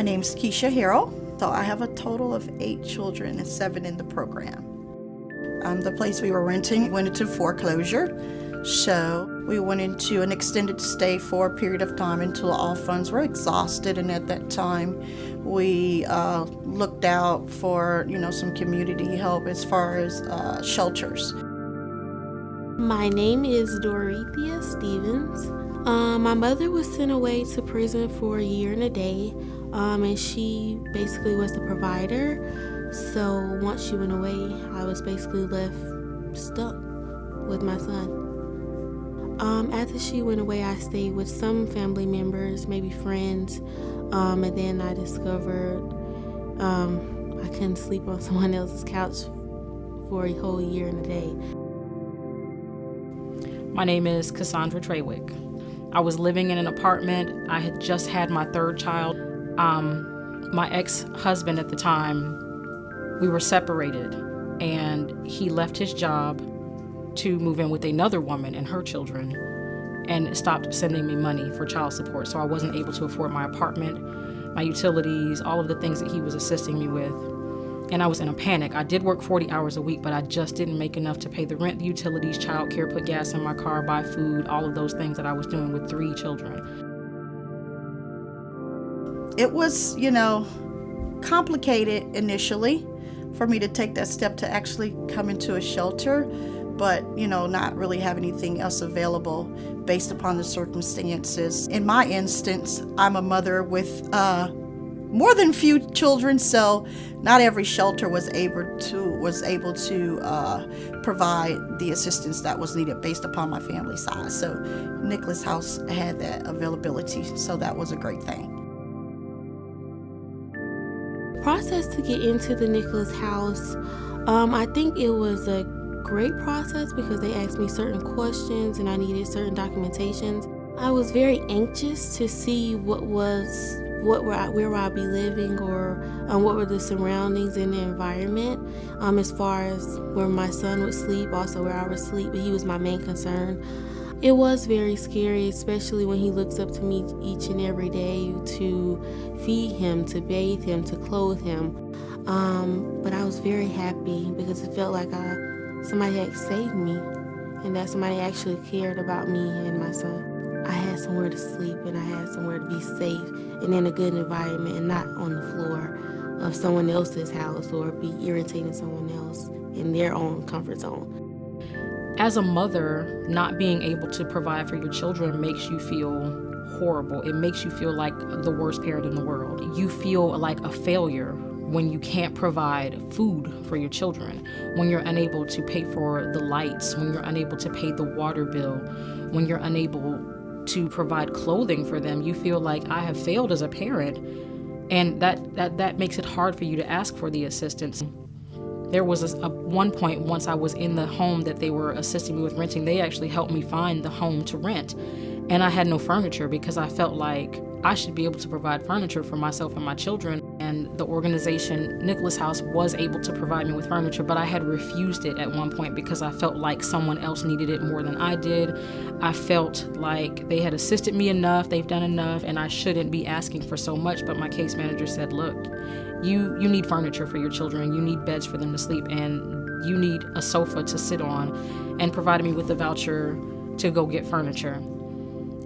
My name's Keisha Harrell. So I have a total of 8 children and 7 in the program. The place we were renting went into foreclosure, so we went into an extended stay for a period of time until all funds were exhausted, and at that time we looked out for some community help as far as shelters. My name is Dorothea Stevens. My mother was sent away to prison for a year and a day, and she basically was the provider. So once she went away, I was basically left stuck with my son. After she went away, I stayed with some family members, maybe friends, and then I discovered I couldn't sleep on someone else's couch for a whole year and a day. My name is Cassandra Treywick. I was living in an apartment. I had just had my 3rd child. My ex-husband at the time, we were separated, and he left his job to move in with another woman and her children and stopped sending me money for child support. So I wasn't able to afford my apartment, my utilities, all of the things that he was assisting me with. And I was in a panic. I did work 40 hours a week, but I just didn't make enough to pay the rent, the utilities, childcare, put gas in my car, buy food, all of those things that I was doing with 3 children. It was, complicated initially for me to take that step to actually come into a shelter, but, not really have anything else available based upon the circumstances. In my instance, I'm a mother with more than few children, so not every shelter was able to provide the assistance that was needed based upon my family size. So Nicholas House had that availability, so that was a great thing. Process to get into the Nicholas House, I think it was a great process because they asked me certain questions and I needed certain documentations. I was very anxious to see where I'd be living, or what were the surroundings and the environment, as far as where my son would sleep, also where I would sleep, but he was my main concern. It was very scary, especially when he looks up to me each and every day to feed him, to bathe him, to clothe him. But I was very happy because it felt like somebody had saved me and that somebody actually cared about me and my son. I had somewhere to sleep and I had somewhere to be safe and in a good environment and not on the floor of someone else's house or be irritating someone else in their own comfort zone. As a mother, not being able to provide for your children makes you feel horrible. It makes you feel like the worst parent in the world. You feel like a failure when you can't provide food for your children, when you're unable to pay for the lights, when you're unable to pay the water bill, when you're unable to provide clothing for them. You feel like I have failed as a parent, and that makes it hard for you to ask for the assistance. There was one point once I was in the home that they were assisting me with renting. They actually helped me find the home to rent. And I had no furniture because I felt like I should be able to provide furniture for myself and my children. And the organization, Nicholas House, was able to provide me with furniture, but I had refused it at one point because I felt like someone else needed it more than I did. I felt like they had assisted me enough, they've done enough, and I shouldn't be asking for so much. But my case manager said, look, you need furniture for your children, you need beds for them to sleep, and you need a sofa to sit on, and provided me with a voucher to go get furniture.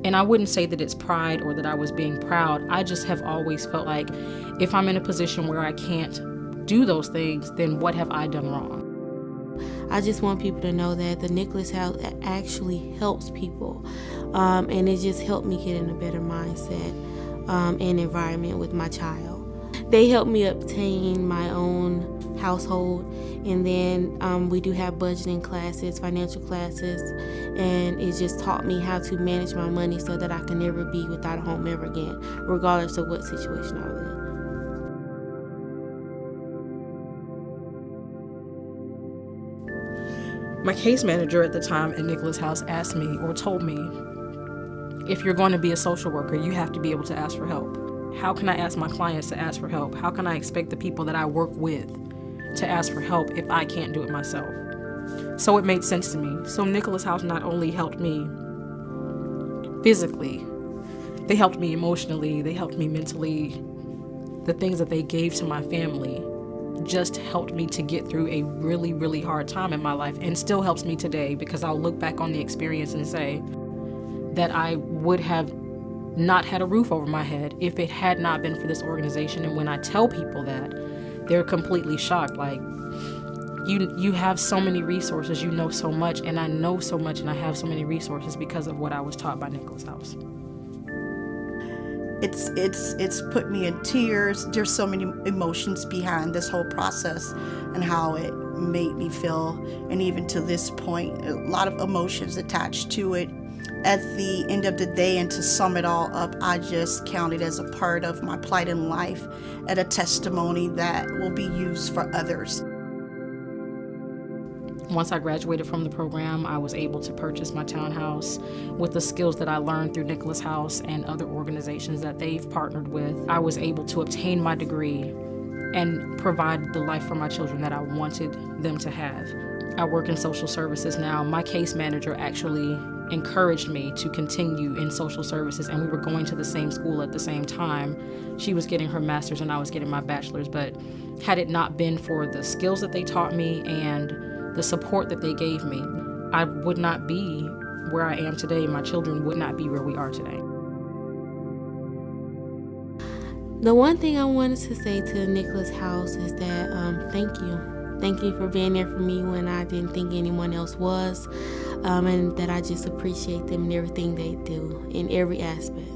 And I wouldn't say that it's pride or that I was being proud. I just have always felt like if I'm in a position where I can't do those things, then what have I done wrong? I just want people to know that the Nicholas House actually helps people, and it just helped me get in a better mindset and environment with my child. They helped me obtain my own household, and then we do have budgeting classes, financial classes, and it just taught me how to manage my money so that I can never be without a home ever again, regardless of what situation I was in. My case manager at the time at Nicholas House asked me or told me, if you're going to be a social worker, you have to be able to ask for help. How can I ask my clients to ask for help? How can I expect the people that I work with to ask for help if I can't do it myself? So it made sense to me. So Nicholas House not only helped me physically, they helped me emotionally, they helped me mentally, the things that they gave to my family just helped me to get through a really, really hard time in my life, and still helps me today, because I'll look back on the experience and say that I would have not had a roof over my head if it had not been for this organization. And when I tell people that, they're completely shocked. Like, you have so many resources, you know so much, and I know so much, and I have so many resources because of what I was taught by Nicholas House. It's put me in tears. There's so many emotions behind this whole process and how it made me feel, and even to this point, a lot of emotions attached to it. At the end of the day, and to sum it all up, I just count it as a part of my plight in life and a testimony that will be used for others. Once I graduated from the program, I was able to purchase my townhouse with the skills that I learned through Nicholas House and other organizations that they've partnered with. I was able to obtain my degree and provide the life for my children that I wanted them to have. I work in social services now. My case manager actually encouraged me to continue in social services, and we were going to the same school at the same time. She was getting her master's and I was getting my bachelor's, but had it not been for the skills that they taught me and the support that they gave me, I would not be where I am today. My children would not be where we are today. The one thing I wanted to say to Nicholas House is that thank you. Thank you for being there for me when I didn't think anyone else was, and that I just appreciate them and everything they do in every aspect.